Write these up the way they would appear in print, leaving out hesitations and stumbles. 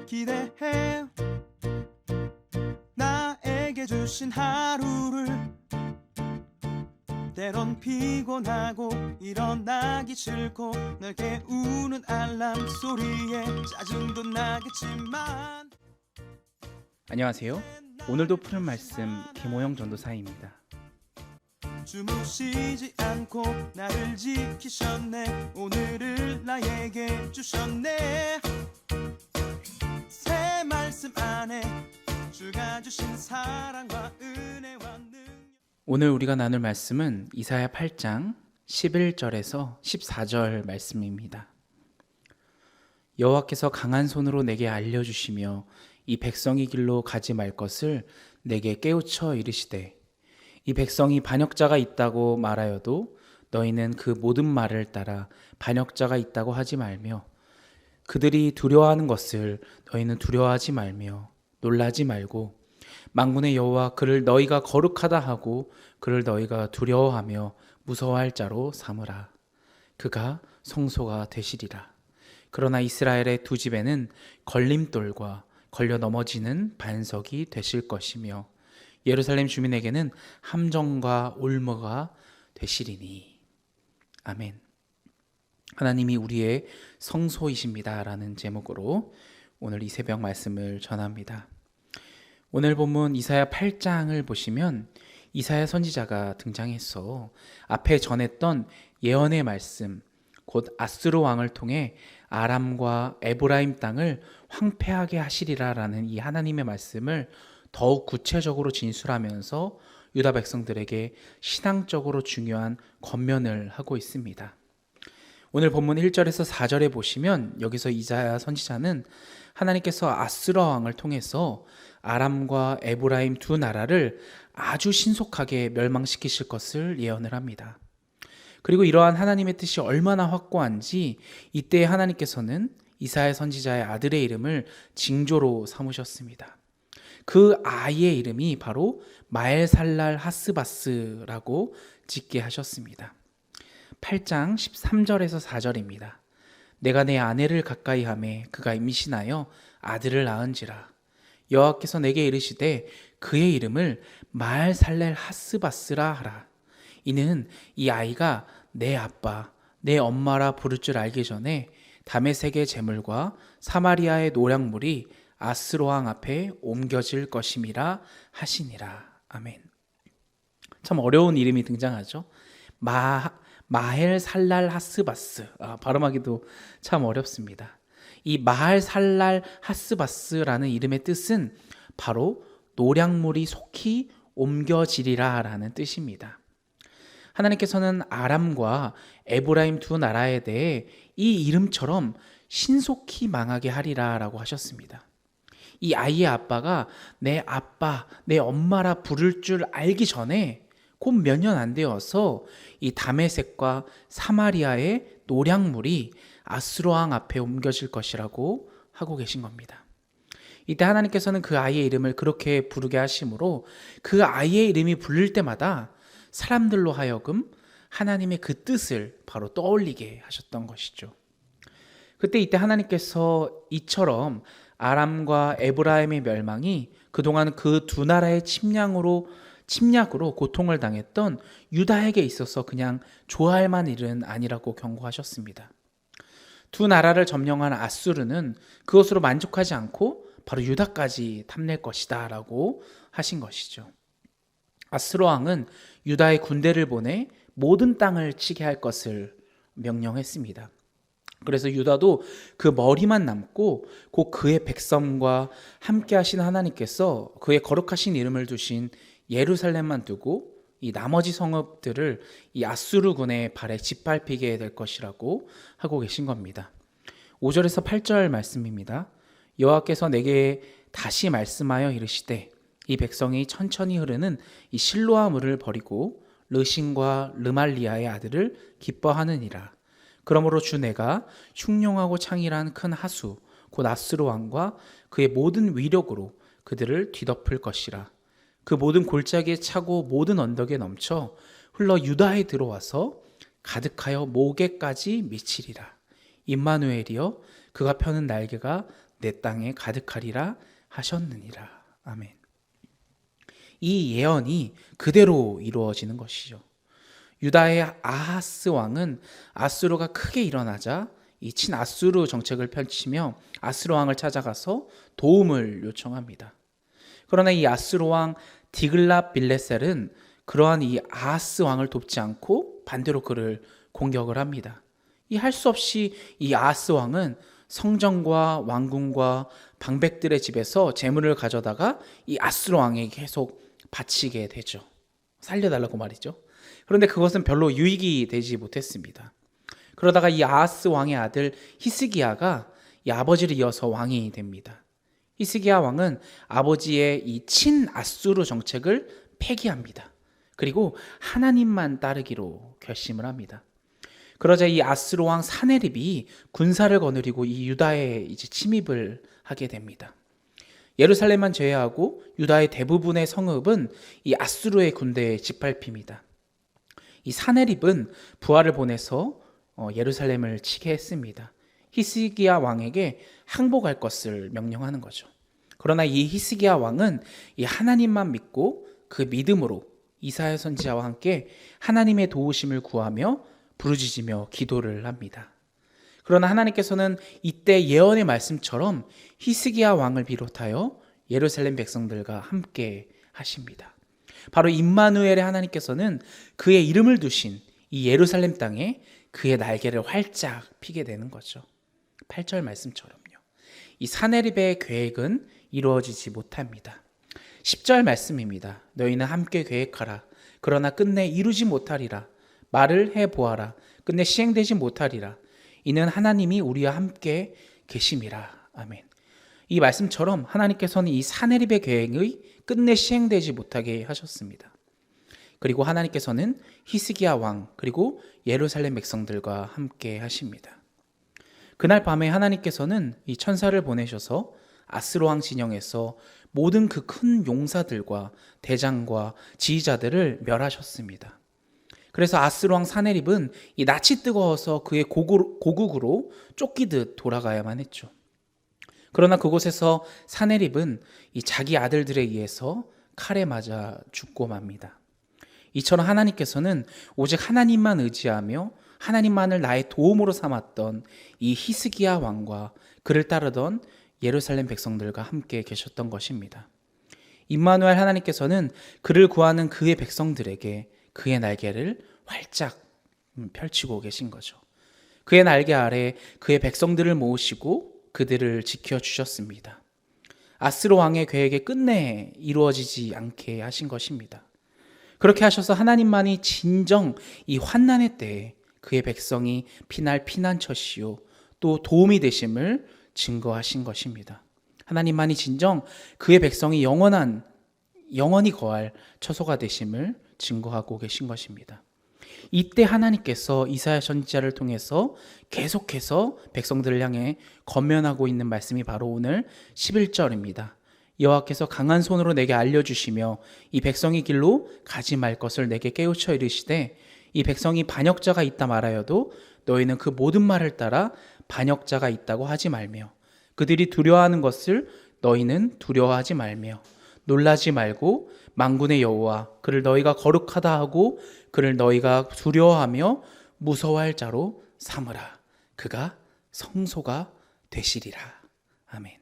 기대해 나에게 주신 하루를 때론 피곤하고 일어나기 싫고 널 깨우는 알람 소리에 짜증도 나겠지만 안녕하세요. 오늘도 푸른 말씀 김호영 전도사입니다. 주무시지 않고 나를 지키셨네. 오늘을 나에게 주셨네. 새 말씀 안에 주가 주신 사랑과 은혜와 능력. 오늘 우리가 나눌 말씀은 이사야 8장 11절에서 14절 말씀입니다. 여호와께서 강한 손으로 내게 알려주시며 이 백성의 길로 가지 말 것을 내게 깨우쳐 이르시되 이 백성이 반역자가 있다고 말하여도 너희는 그 모든 말을 따라 반역자가 있다고 하지 말며 그들이 두려워하는 것을 너희는 두려워하지 말며 놀라지 말고 만군의 여호와 그를 너희가 거룩하다 하고 그를 너희가 두려워하며 무서워할 자로 삼으라. 그가 성소가 되시리라. 그러나 이스라엘의 두 집에는 걸림돌과 걸려 넘어지는 반석이 되실 것이며 예루살렘 주민에게는 함정과 올무가 되시리니. 아멘. 하나님이 우리의 성소이십니다 라는 제목으로 오늘 이 새벽 말씀을 전합니다. 오늘 본문 이사야 8장을 보시면 이사야 선지자가 등장해서 앞에 전했던 예언의 말씀, 곧 아수르 왕을 통해 아람과 에브라임 땅을 황폐하게 하시리라 라는 이 하나님의 말씀을 더욱 구체적으로 진술하면서 유다 백성들에게 신앙적으로 중요한 권면을 하고 있습니다. 오늘 본문 1절에서 4절에 보시면 여기서 이사야 선지자는 하나님께서 아수르 왕을 통해서 아람과 에브라임 두 나라를 아주 신속하게 멸망시키실 것을 예언을 합니다. 그리고 이러한 하나님의 뜻이 얼마나 확고한지 이때 하나님께서는 이사야 선지자의 아들의 이름을 징조로 삼으셨습니다. 그 아이의 이름이 바로 마엘살랄 하스바스라고 짓게 하셨습니다. 8장 13절에서 4절입니다. 내가 내 아내를 가까이 하매 그가 임신하여 아들을 낳은지라. 여호와께서 내게 이르시되 그의 이름을 마엘살랄 하스바스라 하라. 이는 이 아이가 내 아빠, 내 엄마라 부를 줄 알기 전에 다메섹의 제물과 사마리아의 노략물이 아수르 왕 앞에 옮겨질 것임이라 하시니라. 아멘. 참 어려운 이름이 등장하죠. 마헬살랄 하스바스. 발음하기도 참 어렵습니다. 이 마헬살랄 하스바스라는 이름의 뜻은 바로 노략물이 속히 옮겨지리라 라는 뜻입니다. 하나님께서는 아람과 에브라임 두 나라에 대해 이 이름처럼 신속히 망하게 하리라 라고 하셨습니다. 이 아이의 아빠가 내 아빠, 내 엄마라 부를 줄 알기 전에 곧 몇 년 안 되어서 이 다메섹과 사마리아의 노략물이 아수르 왕 앞에 옮겨질 것이라고 하고 계신 겁니다. 이때 하나님께서는 그 아이의 이름을 그렇게 부르게 하심으로 그 아이의 이름이 불릴 때마다 사람들로 하여금 하나님의 그 뜻을 바로 떠올리게 하셨던 것이죠. 이때 하나님께서 이처럼 아람과 에브라임의 멸망이 그동안 그 두 나라의 침략으로 고통을 당했던 유다에게 있어서 그냥 좋아할 만한 일은 아니라고 경고하셨습니다. 두 나라를 점령한 아수르는 그것으로 만족하지 않고 바로 유다까지 탐낼 것이다 라고 하신 것이죠. 아수르 왕은 유다의 군대를 보내 모든 땅을 치게 할 것을 명령했습니다. 그래서 유다도 그 머리만 남고 곧 그의 백성과 함께 하신 하나님께서 그의 거룩하신 이름을 두신 예루살렘만 두고 이 나머지 성읍들을 이 아수르군의 발에 짓밟히게 될 것이라고 하고 계신 겁니다. 5절에서 8절 말씀입니다. 여호와께서 내게 다시 말씀하여 이르시되 이 백성이 천천히 흐르는 이 실로아 물을 버리고 르신과 르말리아의 아들을 기뻐하느니라. 그러므로 주 내가 흉룡하고 창일한 큰 하수 곧 아수르 왕과 그의 모든 위력으로 그들을 뒤덮을 것이라. 그 모든 골짜기에 차고 모든 언덕에 넘쳐 흘러 유다에 들어와서 가득하여 목에까지 미치리라. 임마누엘이여 그가 펴는 날개가 내 땅에 가득하리라 하셨느니라. 아멘. 이 예언이 그대로 이루어지는 것이죠. 유다의 아하스 왕은 아수르가 크게 일어나자 이 친아수르 정책을 펼치며 아수르 왕을 찾아가서 도움을 요청합니다. 그러나 이 아수르 왕 디글랏 빌레셀은 그러한 이 아하스 왕을 돕지 않고 반대로 그를 공격을 합니다. 이 할 수 없이 이 아하스 왕은 성전과 왕궁과 방백들의 집에서 재물을 가져다가 이 아수르 왕에게 계속 바치게 되죠. 살려달라고 말이죠. 그런데 그것은 별로 유익이 되지 못했습니다. 그러다가 이 아하스 왕의 아들 히스기야가 이 아버지를 이어서 왕이 됩니다. 히스기야 왕은 아버지의 이 친아수르 정책을 폐기합니다. 그리고 하나님만 따르기로 결심을 합니다. 그러자 이 아수르 왕 사네립이 군사를 거느리고 이 유다에 이제 침입을 하게 됩니다. 예루살렘만 제외하고 유다의 대부분의 성읍은 이 아수르의 군대에 짓밟힙니다. 이 사네립은 부하를 보내서 예루살렘을 치게 했습니다. 히스기야 왕에게 항복할 것을 명령하는 거죠. 그러나 이 히스기야 왕은 이 하나님만 믿고 그 믿음으로 이사야 선지자와 함께 하나님의 도우심을 구하며 부르짖으며 기도를 합니다. 그러나 하나님께서는 이때 예언의 말씀처럼 히스기야 왕을 비롯하여 예루살렘 백성들과 함께 하십니다. 바로 임마누엘의 하나님께서는 그의 이름을 두신 이 예루살렘 땅에 그의 날개를 활짝 피게 되는 거죠. 8절 말씀처럼요. 이 사네립의 계획은 이루어지지 못합니다. 10절 말씀입니다. 너희는 함께 계획하라. 그러나 끝내 이루지 못하리라. 말을 해보아라. 끝내 시행되지 못하리라. 이는 하나님이 우리와 함께 계심이라. 아멘. 이 말씀처럼 하나님께서는 이 사네립의 계획의 끝내 시행되지 못하게 하셨습니다. 그리고 하나님께서는 히스기야 왕 그리고 예루살렘 백성들과 함께 하십니다. 그날 밤에 하나님께서는 이 천사를 보내셔서 아스로 왕 진영에서 모든 그 큰 용사들과 대장과 지휘자들을 멸하셨습니다. 그래서 아스로 왕 사네립은 이 낯이 뜨거워서 그의 고국으로 쫓기듯 돌아가야만 했죠. 그러나 그곳에서 사네립은 이 자기 아들들에 의해서 칼에 맞아 죽고 맙니다. 이처럼 하나님께서는 오직 하나님만 의지하며 하나님만을 나의 도움으로 삼았던 이 히스기야 왕과 그를 따르던 예루살렘 백성들과 함께 계셨던 것입니다. 임마누엘 하나님께서는 그를 구하는 그의 백성들에게 그의 날개를 활짝 펼치고 계신 거죠. 그의 날개 아래 그의 백성들을 모으시고 그들을 지켜주셨습니다. 아스로 왕의 계획에 끝내 이루어지지 않게 하신 것입니다. 그렇게 하셔서 하나님만이 진정 이 환난의 때에 그의 백성이 피날 피난처시요 또 도움이 되심을 증거하신 것입니다. 하나님만이 진정 그의 백성이 영원히 거할 처소가 되심을 증거하고 계신 것입니다. 이때 하나님께서 이사야 선지자를 통해서 계속해서 백성들을 향해 권면하고 있는 말씀이 바로 오늘 11절입니다. 여호와께서 강한 손으로 내게 알려주시며 이 백성의 길로 가지 말 것을 내게 깨우쳐 이르시되 이 백성이 반역자가 있다 말하여도 너희는 그 모든 말을 따라 반역자가 있다고 하지 말며 그들이 두려워하는 것을 너희는 두려워하지 말며 놀라지 말고 만군의 여호와 그를 너희가 거룩하다 하고 그를 너희가 두려워하며 무서워할 자로 삼으라. 그가 성소가 되시리라. 아멘.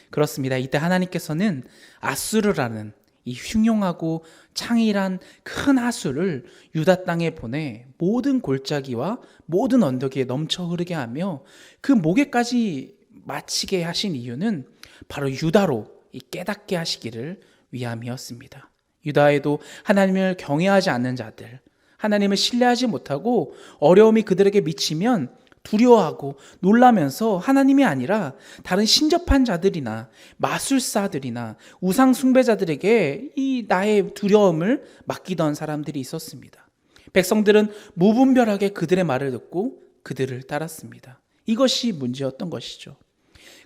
그렇습니다. 이때 하나님께서는 아수르라는 이 흉용하고 창의란 큰 하수를 유다 땅에 보내 모든 골짜기와 모든 언덕 위에 넘쳐 흐르게 하며 그 목에까지 마치게 하신 이유는 바로 유다로 깨닫게 하시기를 위함이었습니다. 유다에도 하나님을 경외하지 않는 자들, 하나님을 신뢰하지 못하고 어려움이 그들에게 미치면 두려워하고 놀라면서 하나님이 아니라 다른 신접한 자들이나 마술사들이나 우상 숭배자들에게 이 나의 두려움을 맡기던 사람들이 있었습니다. 백성들은 무분별하게 그들의 말을 듣고 그들을 따랐습니다. 이것이 문제였던 것이죠.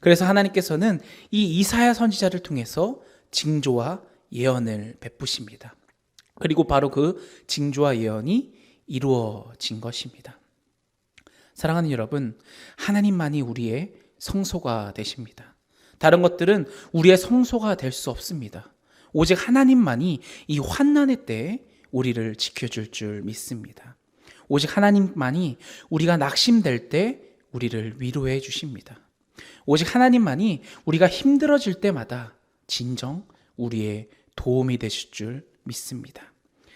그래서 하나님께서는 이 이사야 선지자를 통해서 징조와 예언을 베푸십니다. 그리고 바로 그 징조와 예언이 이루어진 것입니다. 사랑하는 여러분, 하나님만이 우리의 성소가 되십니다. 다른 것들은 우리의 성소가 될 수 없습니다. 오직 하나님만이 이 환난의 때에 우리를 지켜줄 줄 믿습니다. 오직 하나님만이 우리가 낙심될 때 우리를 위로해 주십니다. 오직 하나님만이 우리가 힘들어질 때마다 진정 우리의 도움이 되실 줄 믿습니다.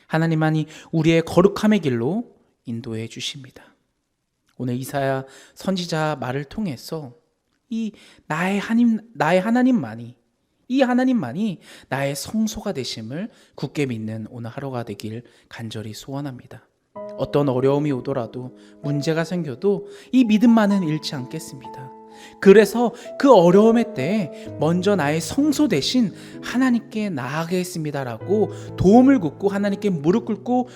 하나님만이 우리의 거룩함의 길로 인도해 주십니다. 오늘 이사야 선지자 말을 통해서 이 나의 하나님만이 나의 성소가 되심을 굳게 믿는 오늘 하루가 되길 간절히 소원합니다. 어떤 어려움이 오더라도 문제가 생겨도 이 믿음만은 잃지 않겠습니다. 그래서 그 어려움의 때에 먼저 나의 성소 대신 하나님께 나아가겠습니다라고 도움을 굽고 하나님께 무릎 꿇고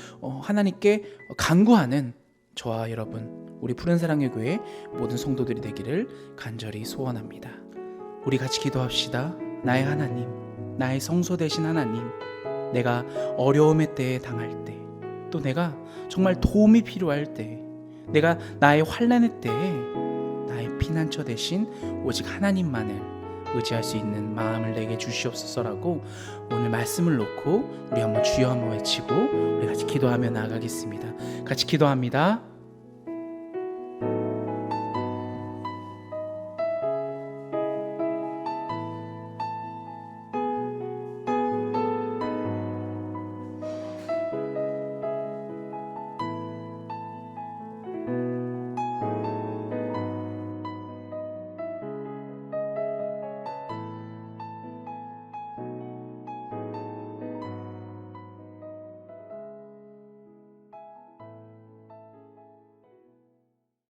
하나님께 간구하는 저와 여러분, 우리 푸른사랑의 교회 모든 성도들이 되기를 간절히 소원합니다. 우리 같이 기도합시다. 나의 하나님, 나의 성소 되신 하나님, 내가 어려움의 때에 당할 때, 또 내가 정말 도움이 필요할 때, 내가 나의 환난의 때에 나의 피난처 대신 오직 하나님만을 의지할 수 있는 마음을 내게 주시옵소서라고 오늘 말씀을 놓고 우리 한번 주여 한번 외치고 우리 같이 기도하며 나아가겠습니다. 같이 기도합니다.